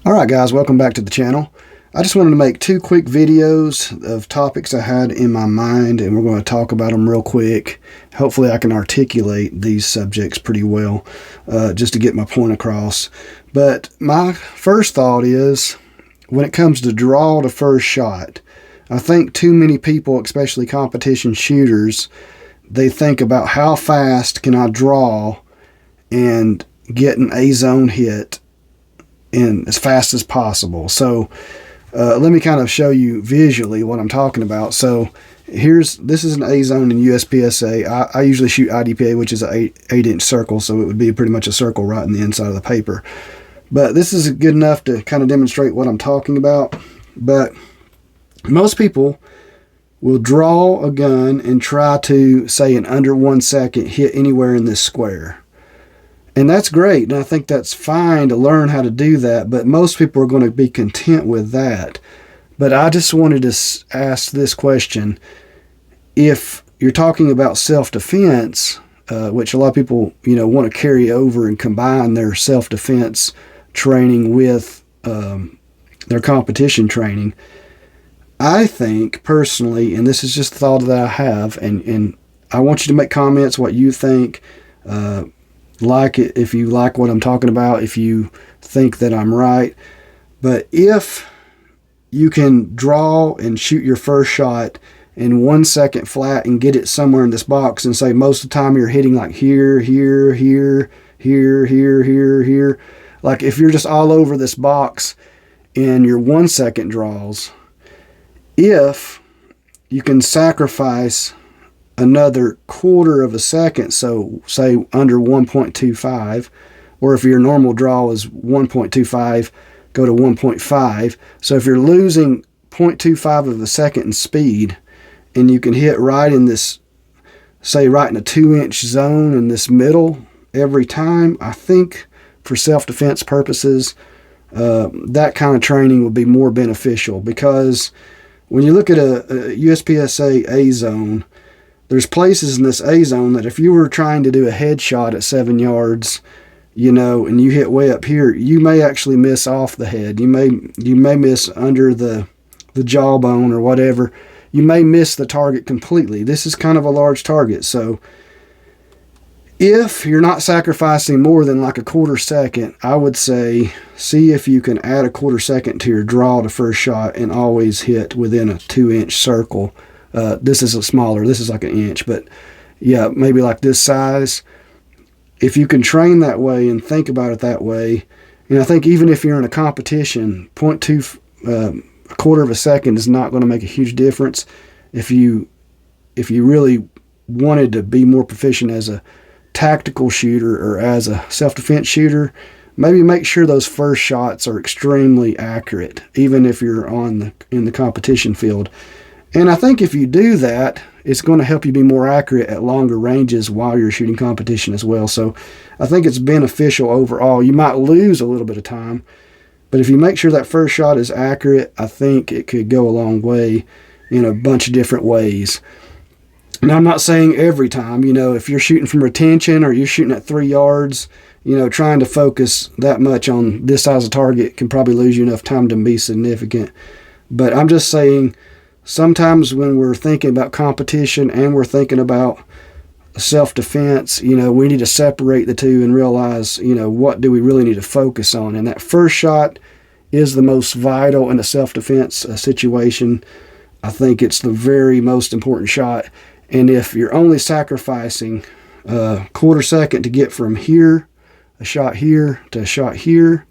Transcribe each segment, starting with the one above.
Alright guys, welcome back to the channel. I just wanted to make two quick videos of topics I had in my mind, and we're going to talk about them real quick. Hopefully I can articulate these subjects pretty well, just to get my point across. But my first thought is, when it comes to draw the first shot, I think too many people, especially competition shooters, they think about how fast can I draw and get an A-zone hit in as fast as possible. So let me kind of show you visually what I'm talking about. So this is an A-zone in USPSA. I usually shoot IDPA, which is an 8-inch circle, so it would be pretty much a circle right in the inside of the paper. But this is good enough to kind of demonstrate what I'm talking about. But most people will draw a gun and try to, say, in under 1 second, hit anywhere in this square. And that's great, and I think that's fine to learn how to do that, but most people are going to be content with that. But I just wanted to ask this question. If you're talking about self-defense, which a lot of people want to carry over and combine their self-defense training with their competition training, I think personally, and this is just a thought that I have, and I want you to make comments what you think. Like it if you like what I'm talking about, if you think that I'm right. But if you can draw and shoot your first shot in 1 second flat and get it somewhere in this box, and say most of the time you're hitting like here, here, here, here, here, here, here. Like if you're just all over this box in your 1 second draws, if you can sacrifice another quarter of a second, so say under 1.25, or if your normal draw is 1.25, go to 1.5. So if you're losing 0.25 of a second in speed, and you can hit right in this, say right in a 2-inch zone in this middle every time, I think for self-defense purposes, that kind of training would be more beneficial. Because when you look at a USPSA A-zone, there's places in this A-zone that if you were trying to do a headshot at 7 yards, and you hit way up here, you may actually miss off the head. You may miss under the jawbone or whatever. You may miss the target completely. This is kind of a large target. So if you're not sacrificing more than like a quarter second, I would say see if you can add a quarter second to your draw to first shot and always hit within a 2-inch circle. This is a smaller, this is like 1 inch, but yeah, maybe like this size. If you can train that way and think about it that way, and I think even if you're in a competition, a quarter of a second is not going to make a huge difference. If you really wanted to be more proficient as a tactical shooter or as a self-defense shooter, maybe make sure those first shots are extremely accurate, even if you're in the competition field. And I think if you do that, it's going to help you be more accurate at longer ranges while you're shooting competition as well. So I think it's beneficial overall. You might lose a little bit of time, but if you make sure that first shot is accurate, I think it could go a long way in a bunch of different ways. Now, I'm not saying every time, if you're shooting from retention or you're shooting at 3 yards, trying to focus that much on this size of target can probably lose you enough time to be significant. But I'm just saying, sometimes when we're thinking about competition and we're thinking about self-defense, we need to separate the two and realize, what do we really need to focus on? And that first shot is the most vital in a self-defense situation. I think it's the very most important shot. And if you're only sacrificing a quarter second to get from here, a shot here, to a shot here,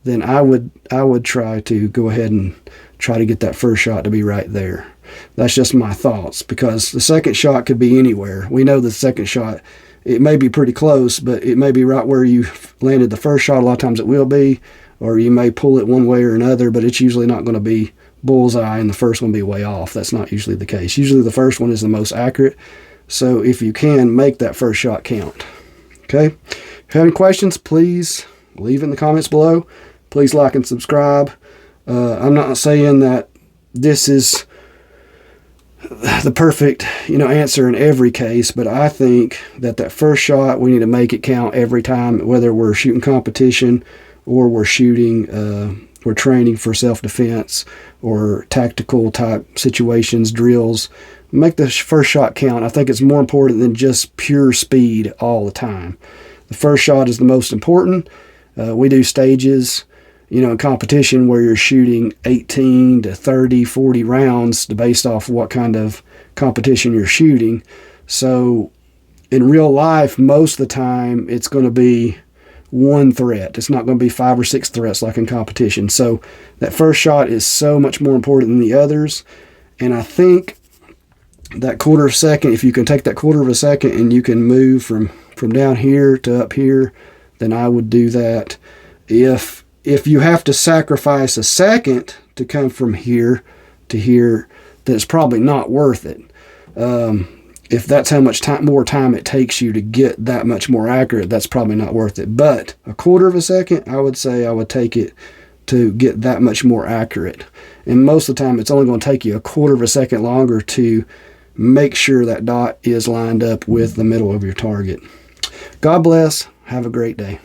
then I would try to go ahead and try to get that first shot to be right there. That's just my thoughts, because the second shot could be anywhere. We know the second shot, it may be pretty close, but it may be right where you landed the first shot. A lot of times it will be, or you may pull it one way or another, but it's usually not going to be bullseye and the first one be way off. That's not usually the case. Usually the first one is the most accurate. So if you can, make that first shot count. Okay? If you have any questions, please leave it in the comments below. Please like and subscribe. I'm not saying that this is the perfect, answer in every case, but I think that first shot, we need to make it count every time, whether we're shooting competition or we're shooting, we're training for self-defense or tactical type situations, drills, make the first shot count. I think it's more important than just pure speed all the time. The first shot is the most important. We do stages, in competition where you're shooting 18 to 30, 40 rounds based off what kind of competition you're shooting. So in real life, most of the time, it's going to be one threat. It's not going to be 5 or 6 threats like in competition. So that first shot is so much more important than the others. And I think that quarter of a second, if you can take that quarter of a second and you can move from down here to up here, then I would do that. If you have to sacrifice a second to come from here to here, then it's probably not worth it. If that's how much more time it takes you to get that much more accurate, that's probably not worth it. But a quarter of a second, I would say I would take it to get that much more accurate. And most of the time, it's only going to take you a quarter of a second longer to make sure that dot is lined up with the middle of your target. God bless. Have a great day.